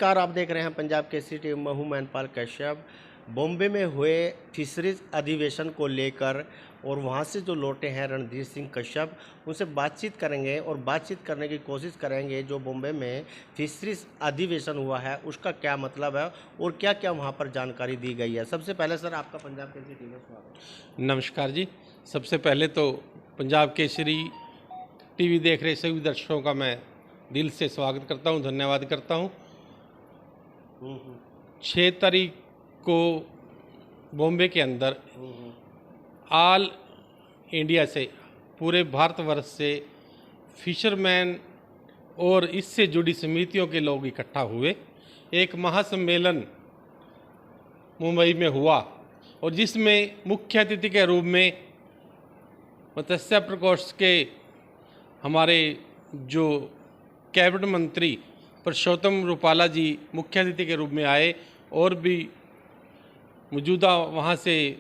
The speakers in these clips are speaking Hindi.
कार आप देख रहे हैं पंजाब केसरी टीवी। मैं हूं मैनपाल कश्यप। बॉम्बे में हुए फिशरीज अधिवेशन को लेकर और वहां से जो लौटे हैं रणधीर सिंह कश्यप, उनसे बातचीत करेंगे और बातचीत करने की कोशिश करेंगे जो बॉम्बे में फिशरीज अधिवेशन हुआ है उसका क्या मतलब है और क्या क्या वहां पर जानकारी दी गई है। सबसे पहले सर आपका पंजाब केसरी टीवी में स्वागत। नमस्कार जी। सबसे पहले तो पंजाब केसरी टीवी देख रहे सभी दर्शकों का मैं दिल से स्वागत करता हूं, धन्यवाद करता हूं। 6 तारीख को बॉम्बे के अंदर ऑल इंडिया से, पूरे भारतवर्ष से फिशरमैन और इससे जुड़ी समितियों के लोग इकट्ठा हुए। एक महासम्मेलन मुंबई में हुआ और जिसमें मुख्य अतिथि के रूप में मत्स्य प्रकोष्ठ के हमारे जो कैबिनेट मंत्री पुरुषोत्तम रूपाला जी मुख्य अतिथि के रूप में आए और भी मौजूदा वहाँ से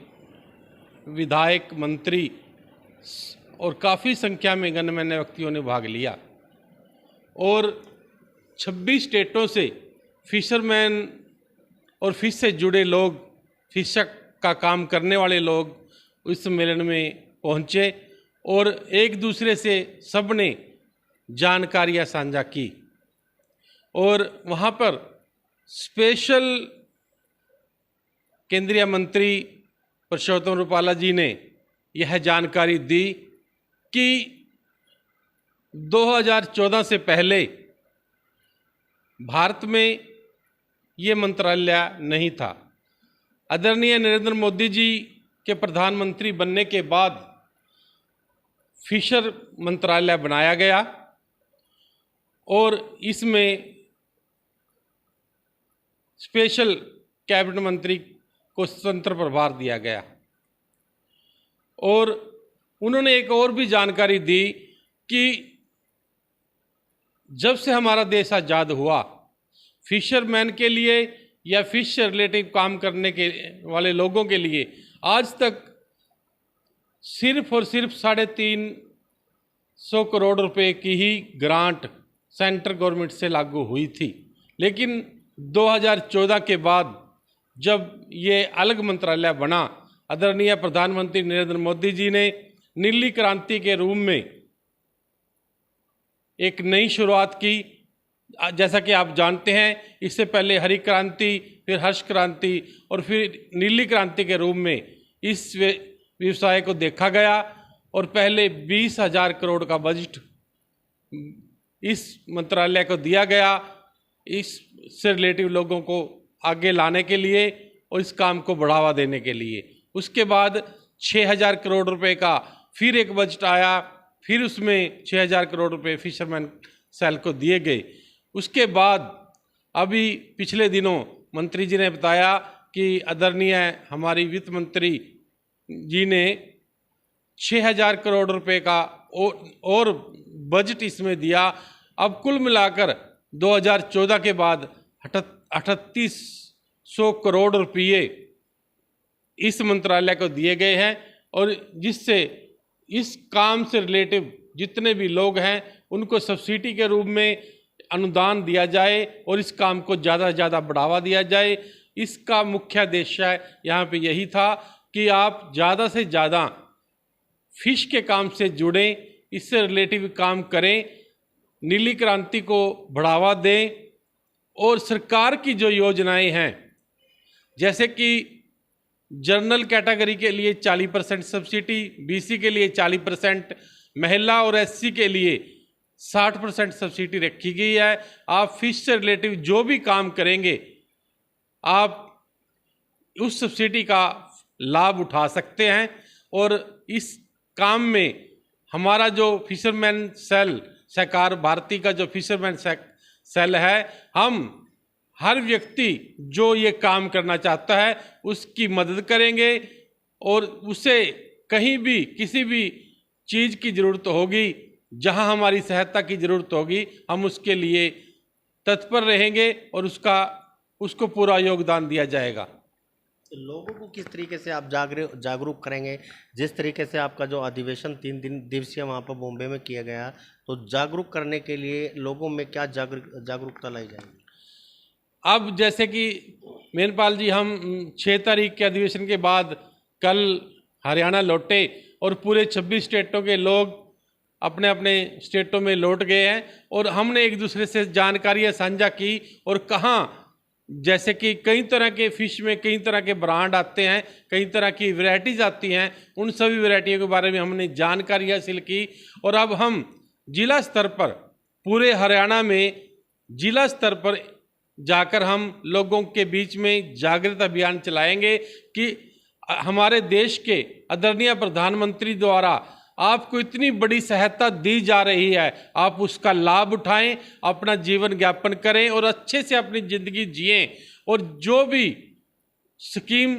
विधायक, मंत्री और काफ़ी संख्या में गणमान्य व्यक्तियों ने भाग लिया और 26 स्टेटों से फिशरमैन और फिश से जुड़े लोग, फिशक का काम करने वाले लोग इस सम्मेलन में पहुँचे और एक दूसरे से सबने जानकारियाँ साझा की और वहाँ पर स्पेशल केंद्रीय मंत्री पुरुषोत्तम रूपाला जी ने यह जानकारी दी कि 2014 से पहले भारत में ये मंत्रालय नहीं था। आदरणीय नरेंद्र मोदी जी के प्रधानमंत्री बनने के बाद फिशर मंत्रालय बनाया गया और इसमें स्पेशल कैबिनेट मंत्री को स्वतंत्र प्रभार दिया गया। और उन्होंने एक और भी जानकारी दी कि जब से हमारा देश आज़ाद हुआ, फिशरमैन के लिए या फिश से रिलेटिव काम करने के वाले लोगों के लिए आज तक सिर्फ और सिर्फ 350 करोड़ रुपए की ही ग्रांट सेंट्रल गवर्नमेंट से लागू हुई थी। लेकिन 2014 के बाद जब ये अलग मंत्रालय बना, आदरणीय प्रधानमंत्री नरेंद्र मोदी जी ने नीली क्रांति के रूप में एक नई शुरुआत की। जैसा कि आप जानते हैं, इससे पहले हरी क्रांति, फिर हर्ष क्रांति और फिर नीली क्रांति के रूप में इस व्यवसाय को देखा गया और पहले 20,000 करोड़ का बजट इस मंत्रालय को दिया गया इससे रिलेटिव लोगों को आगे लाने के लिए और इस काम को बढ़ावा देने के लिए। उसके बाद 6,000 करोड़ रुपए का फिर एक बजट आया, फिर उसमें 6,000 करोड़ रुपए फिशरमैन सेल को दिए गए। उसके बाद अभी पिछले दिनों मंत्री जी ने बताया कि आदरणीय हमारी वित्त मंत्री जी ने 6,000 करोड़ रुपए का और बजट इसमें दिया। अब कुल मिलाकर 2014 के बाद 3800 करोड़ रुपये इस मंत्रालय को दिए गए हैं और जिससे इस काम से रिलेटिव जितने भी लोग हैं उनको सब्सिडी के रूप में अनुदान दिया जाए और इस काम को ज़्यादा से ज़्यादा बढ़ावा दिया जाए। इसका मुख्य उद्देश्य यहाँ पे यही था कि आप ज़्यादा से ज़्यादा फिश के काम से जुड़ें, इससे रिलेटिव काम करें, नीली क्रांति को बढ़ावा दें और सरकार की जो योजनाएं हैं, जैसे कि जनरल कैटेगरी के लिए 40% सब्सिडी, बीसी के लिए 40%, महिला और एससी के लिए 60% सब्सिडी रखी गई है। आप फिश से रिलेटिव जो भी काम करेंगे आप उस सब्सिडी का लाभ उठा सकते हैं और इस काम में हमारा जो फिशरमैन सेल, सहकार भारती का जो फिशरमैन सेल है, हम हर व्यक्ति जो ये काम करना चाहता है उसकी मदद करेंगे और उसे कहीं भी किसी भी चीज़ की ज़रूरत होगी, जहां हमारी सहायता की ज़रूरत होगी, हम उसके लिए तत्पर रहेंगे और उसको पूरा योगदान दिया जाएगा। तो लोगों को किस तरीके से आप जागरूक करेंगे? जिस तरीके से आपका जो अधिवेशन 3 दिवसीय वहाँ पर बॉम्बे में किया गया, तो जागरूक करने के लिए लोगों में क्या जागरूकता लाई जाएगी? अब जैसे कि मेनपाल जी, हम 6 तारीख के अधिवेशन के बाद कल हरियाणा लौटे और पूरे 26 स्टेटों के लोग अपने अपने स्टेटों में लौट गए हैं और हमने एक दूसरे से जानकारियां साझा की और कहाँ जैसे कि कई तरह के फिश में कई तरह के ब्रांड आते हैं, कई तरह की वैरायटीज आती हैं, उन सभी वैरायटियों के बारे में हमने जानकारी हासिल की। और अब हम जिला स्तर पर पूरे हरियाणा में जिला स्तर पर जाकर हम लोगों के बीच में जागृति अभियान चलाएंगे कि हमारे देश के आदरणीय प्रधानमंत्री द्वारा आपको इतनी बड़ी सहायता दी जा रही है, आप उसका लाभ उठाएं, अपना जीवन यापन करें और अच्छे से अपनी ज़िंदगी जिएं। और जो भी स्कीम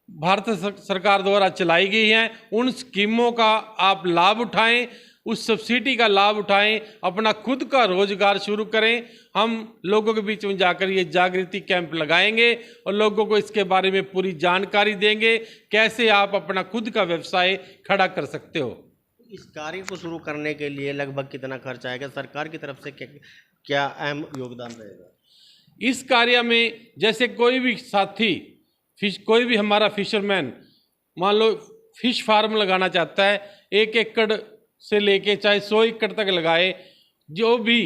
भारत सरकार द्वारा चलाई गई हैं उन स्कीमों का आप लाभ उठाएं, उस सब्सिडी का लाभ उठाएं, अपना खुद का रोजगार शुरू करें। हम लोगों के बीच में जाकर ये जागृति कैंप लगाएंगे और लोगों को इसके बारे में पूरी जानकारी देंगे, कैसे आप अपना खुद का व्यवसाय खड़ा कर सकते हो। इस कार्य को शुरू करने के लिए लगभग कितना खर्च आएगा? सरकार की तरफ से क्या अहम योगदान रहेगा इस कार्य में? जैसे कोई भी साथी कोई भी हमारा फिशरमैन मान लो फिश फार्म लगाना चाहता है, 1 एकड़ से लेके चाहे 100 एकड़ तक लगाए, जो भी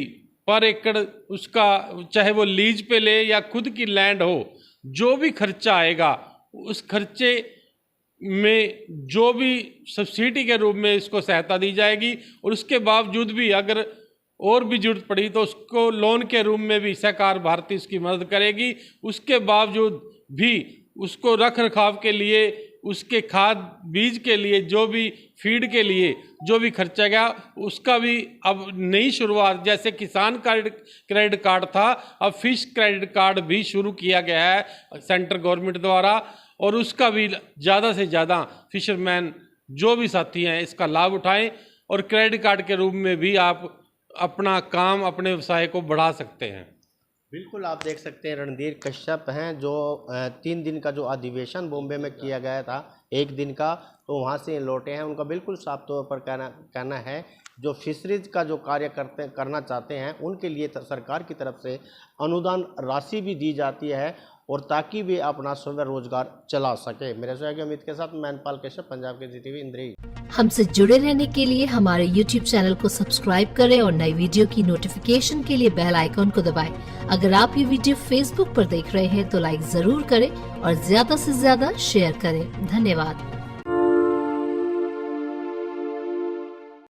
पर एकड़ उसका चाहे वो लीज पे ले या खुद की लैंड हो, जो भी खर्चा आएगा उस खर्चे में जो भी सब्सिडी के रूप में इसको सहायता दी जाएगी। और उसके बावजूद भी अगर और भी जरूरत पड़ी तो उसको लोन के रूप में भी सहकार भारती उसकी मदद करेगी। उसके बावजूद भी उसको रख रखाव के लिए, उसके खाद बीज के लिए, जो भी फीड के लिए जो भी खर्चा गया उसका भी अब नई शुरुआत, जैसे किसान क्रेडिट कार्ड था, अब फिश क्रेडिट कार्ड भी शुरू किया गया है सेंट्रल गवर्नमेंट द्वारा। और उसका भी ज़्यादा से ज़्यादा फिशरमैन जो भी साथी हैं इसका लाभ उठाएं और क्रेडिट कार्ड के रूप में भी आप अपना काम, अपने व्यवसाय को बढ़ा सकते हैं। बिल्कुल, आप देख सकते हैं रणधीर कश्यप हैं जो 3 दिन का जो अधिवेशन बॉम्बे में किया गया था, 1 दिन का, तो वहाँ से लौटे हैं। उनका बिल्कुल साफ तौर पर कहना है जो फिशरीज का जो कार्य करना चाहते हैं उनके लिए सरकार की तरफ से अनुदान राशि भी दी जाती है और ताकि वे अपना स्वयं रोजगार चला सके। मेरे सहयोगी अमित के साथ मैनपाल कश्यप, पंजाब के GTV इंद्री। हमसे जुड़े रहने के लिए हमारे YouTube चैनल को सब्सक्राइब करें और नई वीडियो की नोटिफिकेशन के लिए बेल आइकॉन को दबाएं। अगर आप ये वीडियो Facebook पर देख रहे हैं तो लाइक जरूर करें और ज्यादा से ज्यादा शेयर करें। धन्यवाद।